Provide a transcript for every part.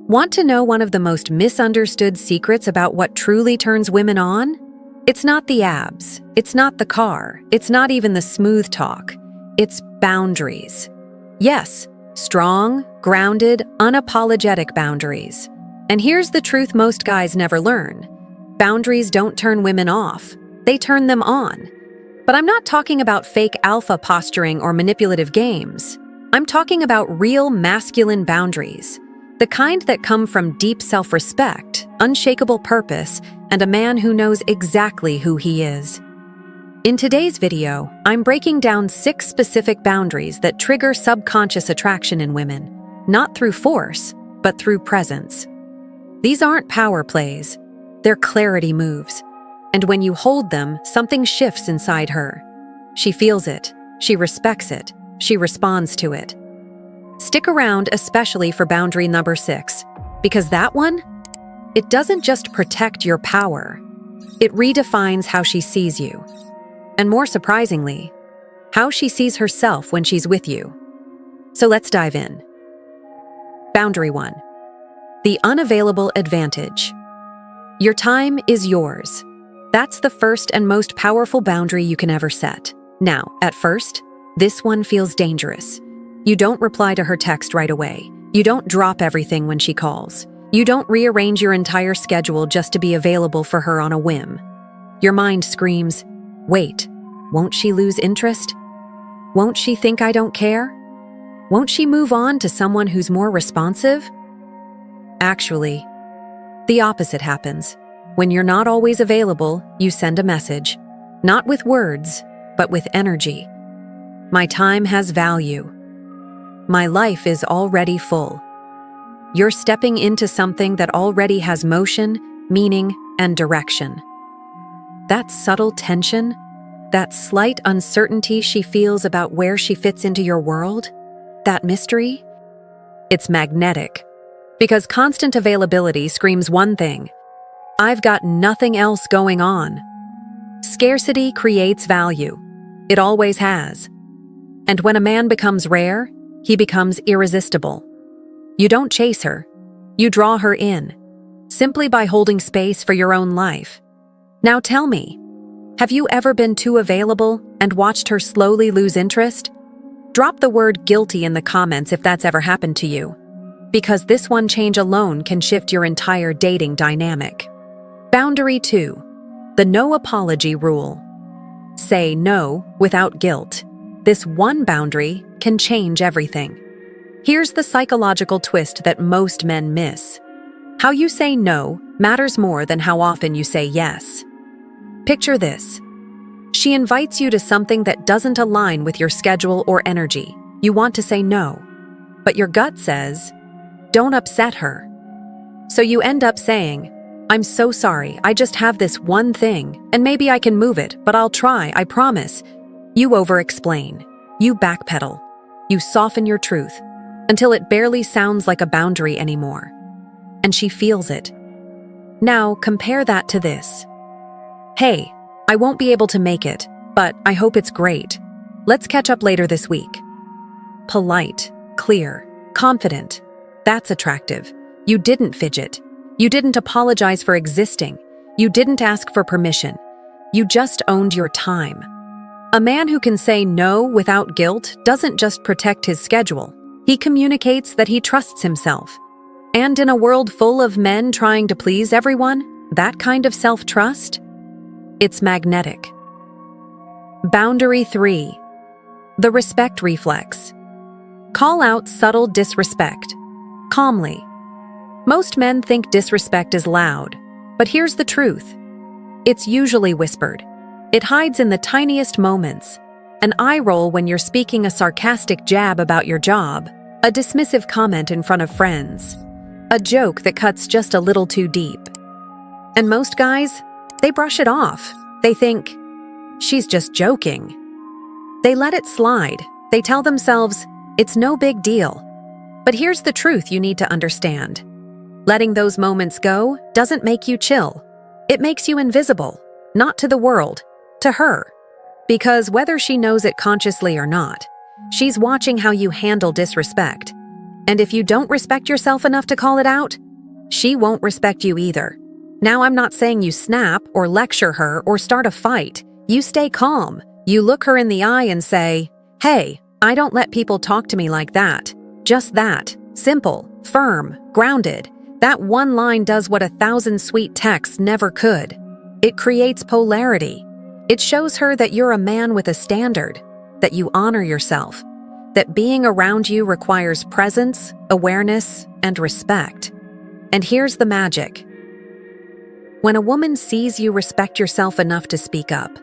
Want to know one of the most misunderstood secrets about what truly turns women on? It's not the abs, it's not the car, it's not even the smooth talk. It's boundaries. Yes, strong, grounded, unapologetic boundaries. And here's the truth most guys never learn. Boundaries don't turn women off, they turn them on. But I'm not talking about fake alpha posturing or manipulative games. I'm talking about real masculine boundaries. The kind that come from deep self-respect, unshakable purpose, and a man who knows exactly who he is. In today's video, I'm breaking down 6 specific boundaries that trigger subconscious attraction in women, not through force, but through presence. These aren't power plays, they're clarity moves. And when you hold them, something shifts inside her. She feels it, she respects it, she responds to it. Stick around especially for boundary number 6, because that one, it doesn't just protect your power, it redefines how she sees you. And more surprisingly, how she sees herself when she's with you. So let's dive in. Boundary 1. The unavailable advantage. Your time is yours. That's the first and most powerful boundary you can ever set. Now, at first, this one feels dangerous. You don't reply to her text right away. You don't drop everything when she calls. You don't rearrange your entire schedule just to be available for her on a whim. Your mind screams, wait, won't she lose interest? Won't she think I don't care? Won't she move on to someone who's more responsive? Actually, the opposite happens. When you're not always available, you send a message. Not with words, but with energy. My time has value. My life is already full. You're stepping into something that already has motion, meaning, and direction. That subtle tension, that slight uncertainty she feels about where she fits into your world, that mystery, it's magnetic. Because constant availability screams one thing: I've got nothing else going on. Scarcity creates value. It always has. And when a man becomes rare, he becomes irresistible. You don't chase her, you draw her in, simply by holding space for your own life. Now tell me, have you ever been too available and watched her slowly lose interest? Drop the word guilty in the comments if that's ever happened to you, because this one change alone can shift your entire dating dynamic. Boundary 2. The no apology rule. Say no without guilt. This one boundary can change everything. Here's the psychological twist that most men miss. How you say no matters more than how often you say yes. Picture this. She invites you to something that doesn't align with your schedule or energy. You want to say no, but your gut says, don't upset her. So you end up saying, I'm so sorry, I just have this one thing, and maybe I can move it, but I'll try, I promise. You over-explain. You backpedal. You soften your truth until it barely sounds like a boundary anymore. And she feels it. Now, compare that to this. Hey, I won't be able to make it, but I hope it's great. Let's catch up later this week. Polite, clear, confident. That's attractive. You didn't fidget. You didn't apologize for existing. You didn't ask for permission. You just owned your time. A man who can say no without guilt doesn't just protect his schedule. He communicates that he trusts himself. And in a world full of men trying to please everyone, that kind of self-trust, it's magnetic. Boundary 3. The respect reflex. Call out subtle disrespect. Calmly. Most men think disrespect is loud, but here's the truth. It's usually whispered. It hides in the tiniest moments. An eye roll when you're speaking a sarcastic jab about your job, a dismissive comment in front of friends, a joke that cuts just a little too deep. And most guys, they brush it off. They think, she's just joking. They let it slide. They tell themselves, it's no big deal. But here's the truth you need to understand. Letting those moments go doesn't make you chill. It makes you invisible, not to the world, to her. Because whether she knows it consciously or not, she's watching how you handle disrespect. And if you don't respect yourself enough to call it out, she won't respect you either. Now, I'm not saying you snap or lecture her or start a fight. You stay calm. You look her in the eye and say, "Hey, I don't let people talk to me like that." Just that. Simple, firm, grounded. That one line does what 1,000 sweet texts never could. It creates polarity. It shows her that you're a man with a standard, that you honor yourself, that being around you requires presence, awareness, and respect. And here's the magic. When a woman sees you respect yourself enough to speak up,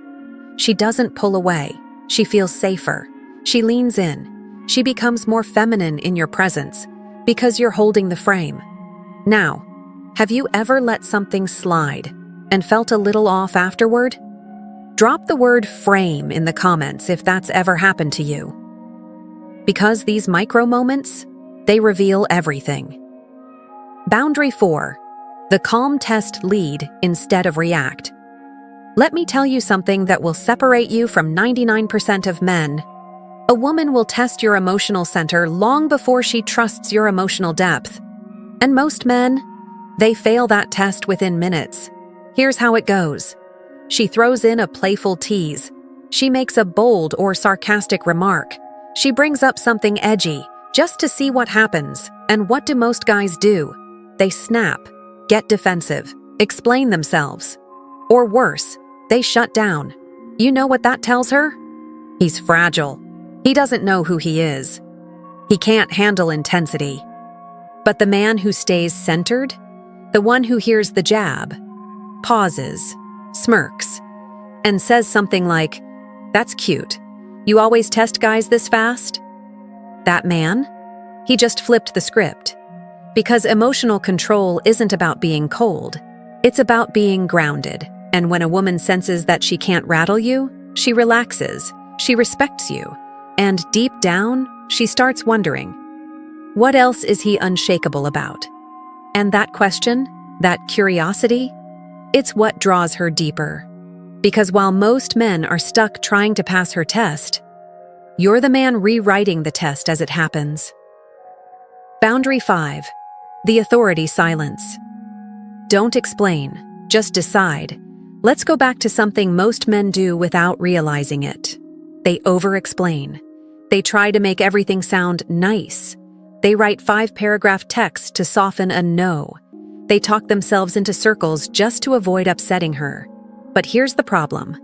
she doesn't pull away. She feels safer. She leans in. She becomes more feminine in your presence because you're holding the frame. Now, have you ever let something slide and felt a little off afterward? Drop the word frame in the comments if that's ever happened to you. Because these micro moments, they reveal everything. Boundary 4. The calm test lead instead of react. Let me tell you something that will separate you from 99% of men. A woman will test your emotional center long before she trusts your emotional depth. And most men, they fail that test within minutes. Here's how it goes. She throws in a playful tease. She makes a bold or sarcastic remark. She brings up something edgy just to see what happens. And what do most guys do? They snap, get defensive, explain themselves. Or worse, they shut down. You know what that tells her? He's fragile. He doesn't know who he is. He can't handle intensity. But the man who stays centered, the one who hears the jab, pauses, smirks, and says something like, "That's cute. You always test guys this fast?" That man, he just flipped the script. Because emotional control isn't about being cold. It's about being grounded. And when a woman senses that she can't rattle you, she relaxes, she respects you, and deep down, she starts wondering, what else is he unshakable about? And that question, that curiosity, it's what draws her deeper. Because while most men are stuck trying to pass her test, you're the man rewriting the test as it happens. Boundary 5. The authority silence. Don't explain, just decide. Let's go back to something most men do without realizing it. They over-explain. They try to make everything sound nice. They write 5-paragraph texts to soften a no. They talk themselves into circles just to avoid upsetting her. But here's the problem.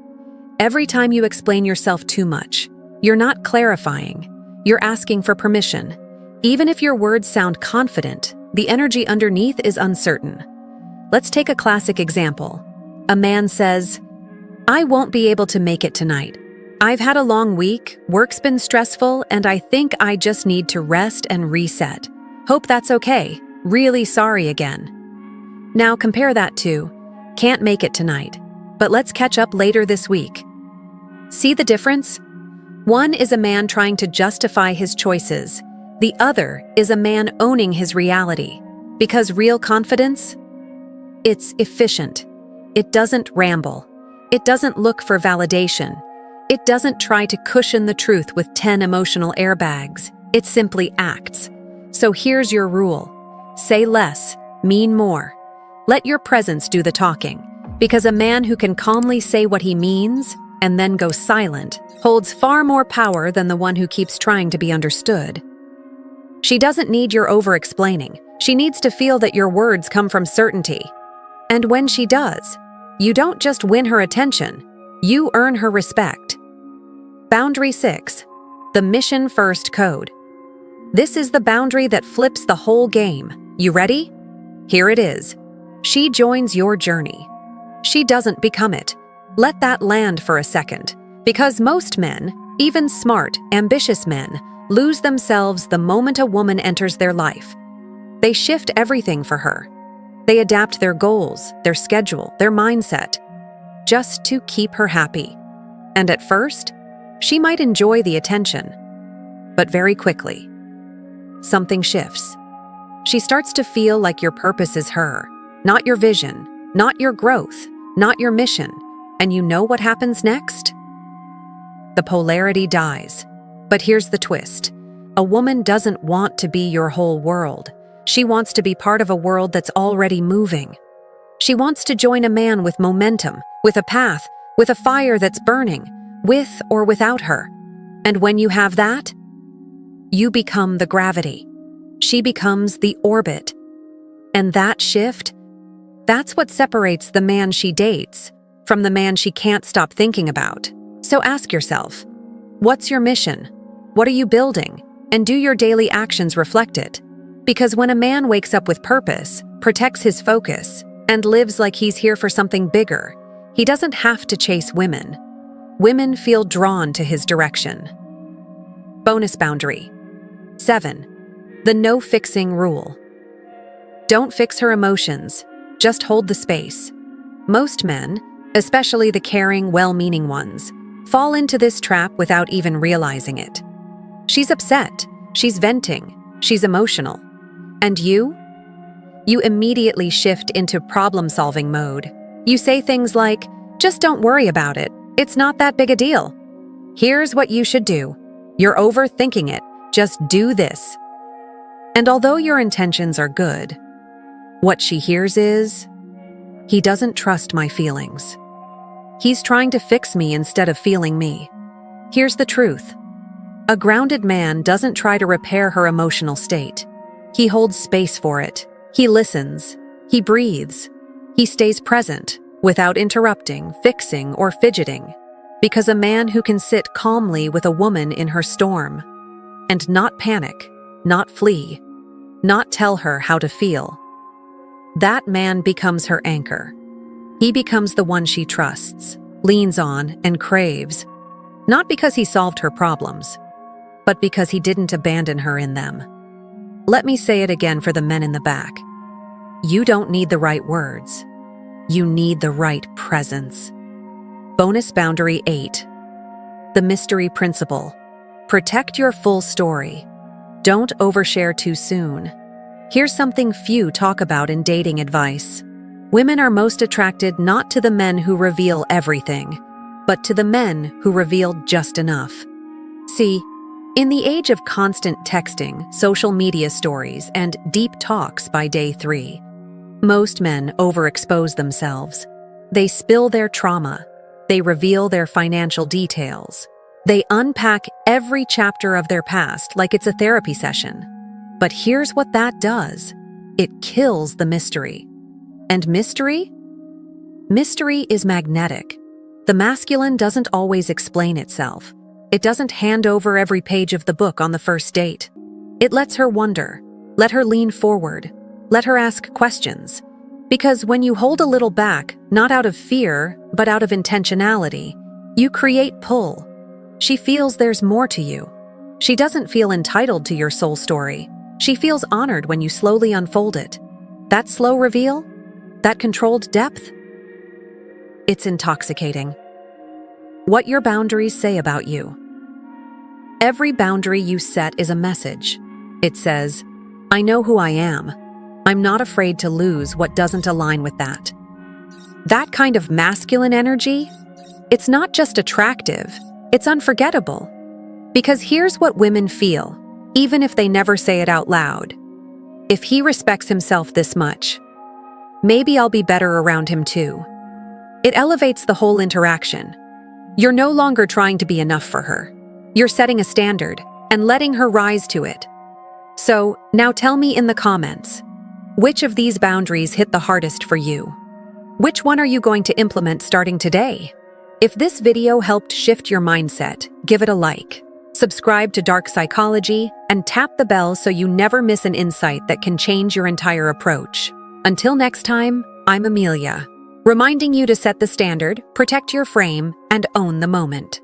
Every time you explain yourself too much, you're not clarifying. You're asking for permission. Even if your words sound confident, the energy underneath is uncertain. Let's take a classic example. A man says, "I won't be able to make it tonight. I've had a long week, work's been stressful, and I think I just need to rest and reset. Hope that's okay. Really sorry again." Now compare that to, "Can't make it tonight, but let's catch up later this week." See the difference? One is a man trying to justify his choices. The other is a man owning his reality. Because real confidence, it's efficient. It doesn't ramble. It doesn't look for validation. It doesn't try to cushion the truth with 10 emotional airbags. It simply acts. So here's your rule. Say less, mean more. Let your presence do the talking. Because a man who can calmly say what he means and then go silent holds far more power than the one who keeps trying to be understood. She doesn't need your over-explaining. She needs to feel that your words come from certainty. And when she does, you don't just win her attention, you earn her respect. Boundary 6. The mission first code. This is the boundary that flips the whole game. You ready? Here it is. She joins your journey. She doesn't become it. Let that land for a second. Because most men, even smart, ambitious men, lose themselves the moment a woman enters their life. They shift everything for her. They adapt their goals, their schedule, their mindset, just to keep her happy. And at first, she might enjoy the attention. But very quickly, something shifts. She starts to feel like your purpose is her, not your vision, not your growth, not your mission. And you know what happens next? The polarity dies. But here's the twist. A woman doesn't want to be your whole world. She wants to be part of a world that's already moving. She wants to join a man with momentum, with a path, with a fire that's burning, with or without her. And when you have that, you become the gravity. She becomes the orbit. And that shift, that's what separates the man she dates from the man she can't stop thinking about. So ask yourself, what's your mission? What are you building? And do your daily actions reflect it? Because when a man wakes up with purpose, protects his focus, and lives like he's here for something bigger, he doesn't have to chase women. Women feel drawn to his direction. Bonus boundary. 7. The no-fixing rule. Don't fix her emotions, just hold the space. Most men, especially the caring, well-meaning ones, fall into this trap without even realizing it. She's upset, she's venting, she's emotional. And you? You immediately shift into problem-solving mode. You say things like, just don't worry about it, it's not that big a deal. Here's what you should do. You're overthinking it, just do this. And although your intentions are good, what she hears is, he doesn't trust my feelings. He's trying to fix me instead of feeling me. Here's the truth. A grounded man doesn't try to repair her emotional state. He holds space for it. He listens. He breathes. He stays present without interrupting, fixing, or fidgeting. Because a man who can sit calmly with a woman in her storm and not panic, not flee, not tell her how to feel, that man becomes her anchor. He becomes the one she trusts, leans on, and craves, not because he solved her problems, but because he didn't abandon her in them. Let me say it again for the men in the back. You don't need the right words. You need the right presence. Bonus boundary 8. The mystery principle. Protect your full story. Don't overshare too soon. Here's something few talk about in dating advice. Women are most attracted not to the men who reveal everything, but to the men who reveal just enough. See, in the age of constant texting, social media stories, and deep talks by day 3, most men overexpose themselves. They spill their trauma. They reveal their financial details. They unpack every chapter of their past like it's a therapy session. But here's what that does. It kills the mystery. And mystery? Mystery is magnetic. The masculine doesn't always explain itself. It doesn't hand over every page of the book on the first date. It lets her wonder, let her lean forward, let her ask questions. Because when you hold a little back, not out of fear, but out of intentionality, you create pull. She feels there's more to you. She doesn't feel entitled to your soul story. She feels honored when you slowly unfold it. That slow reveal? That controlled depth? It's intoxicating. What your boundaries say about you. Every boundary you set is a message. It says, I know who I am. I'm not afraid to lose what doesn't align with that. That kind of masculine energy, it's not just attractive, it's unforgettable. Because here's what women feel, even if they never say it out loud. If he respects himself this much, maybe I'll be better around him too. It elevates the whole interaction. You're no longer trying to be enough for her. You're setting a standard and letting her rise to it. So, now tell me in the comments, which of these boundaries hit the hardest for you? Which one are you going to implement starting today? If this video helped shift your mindset, give it a like. Subscribe to Dark Psychology and tap the bell so you never miss an insight that can change your entire approach. Until next time, I'm Amelia, reminding you to set the standard, protect your frame, and own the moment.